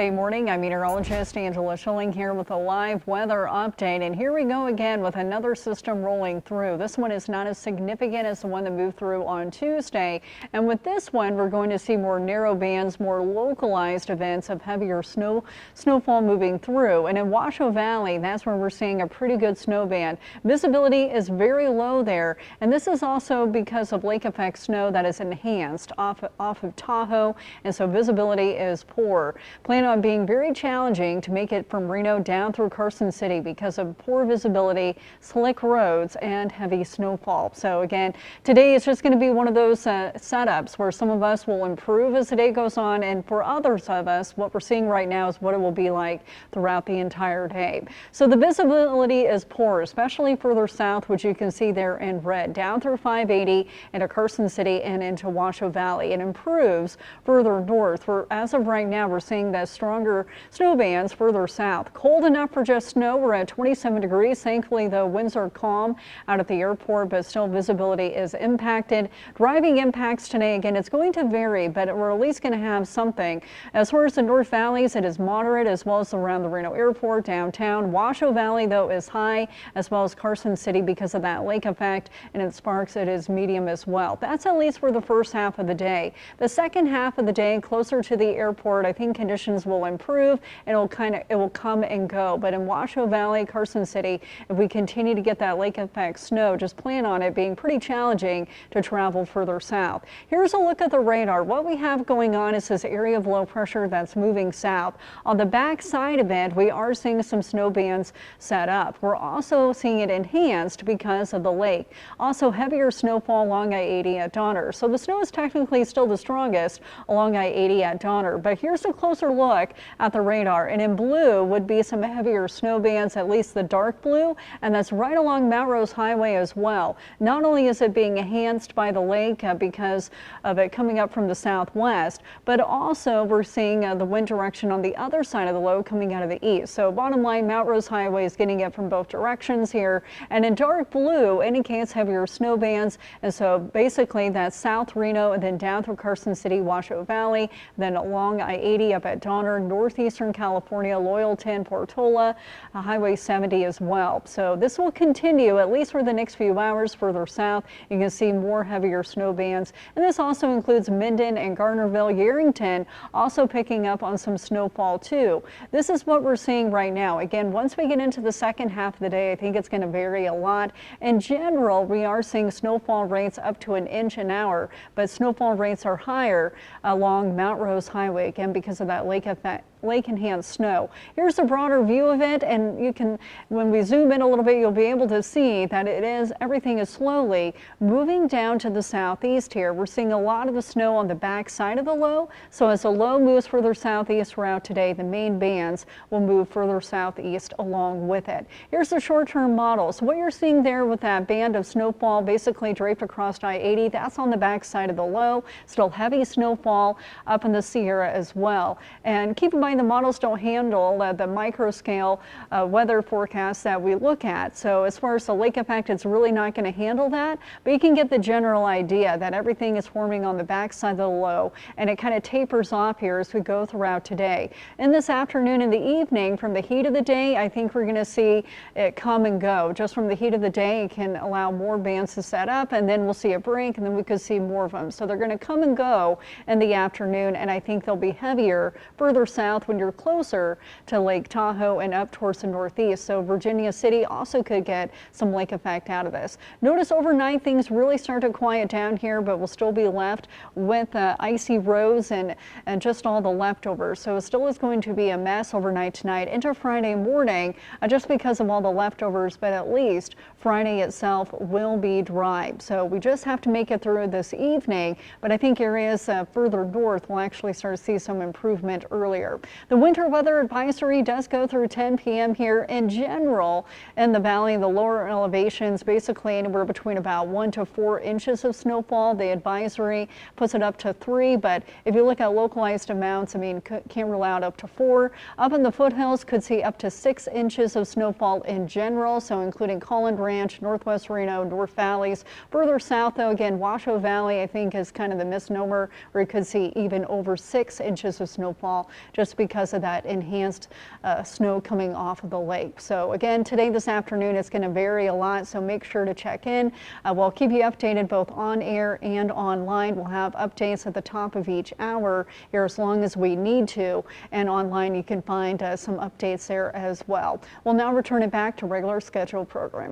Good morning. I'm meteorologist Angela Schilling here with a live weather update. And here we go again with another system rolling through. This one is not as significant as the one that moved through on Tuesday. And with this one, we're going to see more narrow bands, more localized events of heavier snowfall moving through. And in Washoe Valley, that's where we're seeing a pretty good snow band. Visibility is very low there. And this is also because of lake effect snow that is enhanced off of Tahoe. And so visibility is poor. Plan on being very challenging to make it from Reno down through Carson City because of poor visibility, slick roads, and heavy snowfall. So again, today is just going to be one of those setups where some of us will improve as the day goes on, and for others of us, what we're seeing right now is what it will be like throughout the entire day. So the visibility is poor, especially further south, which you can see there in red, down through 580 into Carson City and into Washoe Valley. It improves further north, where as of right now, we're seeing that stronger snow bands further south. Cold enough for just snow. We're at 27 degrees. Thankfully, the winds are calm out at the airport, but still visibility is impacted. Driving impacts today, again, it's going to vary, but we're at least going to have something. As far as the North Valleys, it is moderate, as well as around the Reno Airport, downtown. Washoe Valley, though, is high, as well as Carson City because of that lake effect, and in Sparks, it is medium as well. That's at least for the first half of the day. The second half of the day, closer to the airport, I think conditions will improve. It will come and go. But in Washoe Valley, Carson City, if we continue to get that lake effect snow, just plan on it being pretty challenging to travel further south. Here's a look at the radar. What we have going on is this area of low pressure that's moving south. On the back side of it, we are seeing some snow bands set up. We're also seeing it enhanced because of the lake. Also heavier snowfall along I-80 at Donner. So the snow is technically still the strongest along I-80 at Donner. But here's a closer look at the radar, and in blue would be some heavier snow bands, at least the dark blue, and that's right along Mount Rose Highway as well. Not only is it being enhanced by the lake because of it coming up from the southwest, but also we're seeing the wind direction on the other side of the low coming out of the east. So bottom line, Mount Rose Highway is getting it from both directions here, and in dark blue indicates heavier snow bands. And so basically that's South Reno and then down through Carson City, Washoe Valley, then along I-80 up at Donner, northeastern California, Loyalton, Portola, Highway 70 as well. So this will continue at least for the next few hours. Further south, you can see more heavier snow bands, and this also includes Minden and Garnerville. Yerington also picking up on some snowfall too. This is what we're seeing right now. Again, once we get into the second half of the day, I think it's going to vary a lot. In general, we are seeing snowfall rates up to an inch an hour, but snowfall rates are higher along Mount Rose Highway, again because of that lake enhanced snow. Here's a broader view of it, and you can, when we zoom in a little bit, you'll be able to see that everything is slowly moving down to the southeast here. We're seeing a lot of the snow on the back side of the low. So as the low moves further southeast throughout today, the main bands will move further southeast along with it. Here's the short-term model. So what you're seeing there with that band of snowfall basically draped across I-80, that's on the back side of the low. Still heavy snowfall up in the Sierra as well. And keep in mind, the models don't handle the micro scale weather forecasts that we look at. So as far as the lake effect, it's really not going to handle that, but you can get the general idea that everything is forming on the backside of the low, and it kind of tapers off here as we go throughout today. In this afternoon and the evening, from the heat of the day, I think we're going to see it come and go. Just from the heat of the day, it can allow more bands to set up, and then we'll see a break, and then we could see more of them. So they're going to come and go in the afternoon, and I think they'll be heavier further south when you're closer to Lake Tahoe and up towards the northeast. So Virginia City also could get some lake effect out of this. Notice overnight things really start to quiet down here, but we'll still be left with icy roads and just all the leftovers. So it still is going to be a mess overnight tonight into Friday morning just because of all the leftovers, but at least Friday itself will be dry. So we just have to make it through this evening, but I think areas further north will actually start to see some improvement earlier. The winter weather advisory does go through 10 p.m. here in general in the valley. The lower elevations, basically anywhere between about 1 to 4 inches of snowfall. The advisory puts it up to 3, but if you look at localized amounts, I mean, can't rule out up to 4. Up in the foothills, could see up to 6 inches of snowfall in general, so including Collin Ranch, Northwest Reno, North Valleys. Further south, though, again, Washoe Valley, I think, is kind of the misnomer, where you could see even over 6 inches of snowfall just because of that enhanced snow coming off of the lake. So again, today, this afternoon, it's going to vary a lot, so make sure to check in. We'll keep you updated both on air and online. We'll have updates at the top of each hour here as long as we need to, and online you can find some updates there as well. We'll now return it back to regular scheduled programming.